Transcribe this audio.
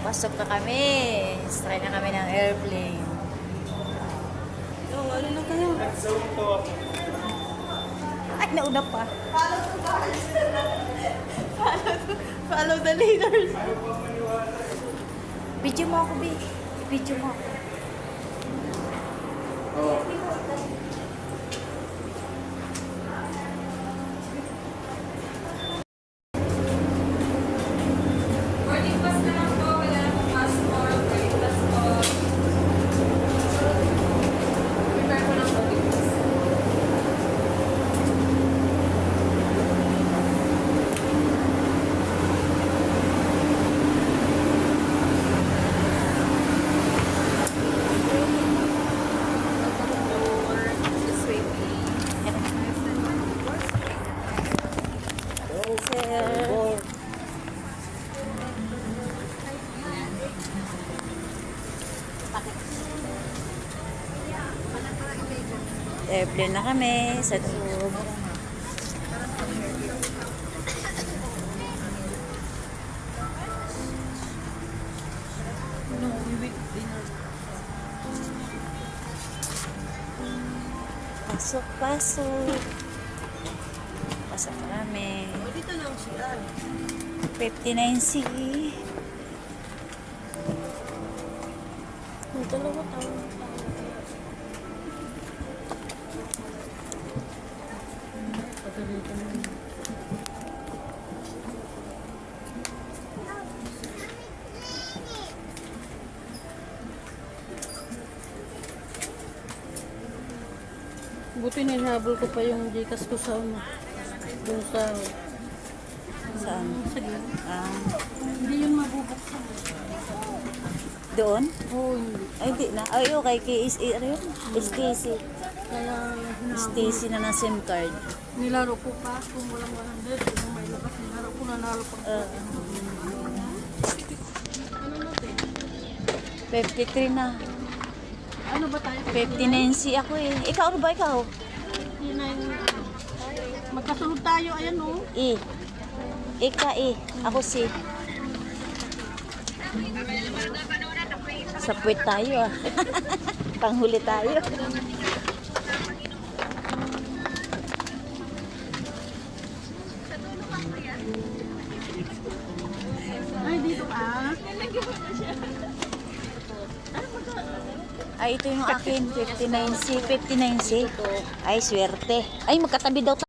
Papasok na kami. Try na kami ng airplane. Oh, ano na kayo? Ay, nauna pa. Follow the leaders. Video mo ako, Bi. Video mo ako. Boarding pass na lang po, wala na pong passport, boarding pass po. Prepare po ng boarding pass. This way, please. Sir. Airplane na kami sa loob. No, we wait dinner. Pasok, pasok. Pasok na kami. O, dito lang siya. 59C. May dalawa tao. Pagalitan mo. Buti ninahabol ko pa yung Gcash ko sa ano. Doon sa... Saan? Sa gilid. Ah, Hindi yun mabubuksan. doon? Oo, hindi. Ay, di na. Ay, okay. Ano yun? Stacy. Kaya hinahabol. Stacy na ng SIM card. Nilaro ko pa kung walang 100. Kung may labas, nilaro ko nanalo pa. Ano natin? 53 na. Ano ba tayo? 59C ako eh. Ikaw, ano ba ikaw? 59. Magkasunod tayo, ayan o. E. Ika E. Ako si. Sa puwet tayo ah. Panghuli tayo. Ay, dito ka. Ay, ito yung akin. 59C. 59C. Ay, swerte. Ay, magkatabi daw tayo.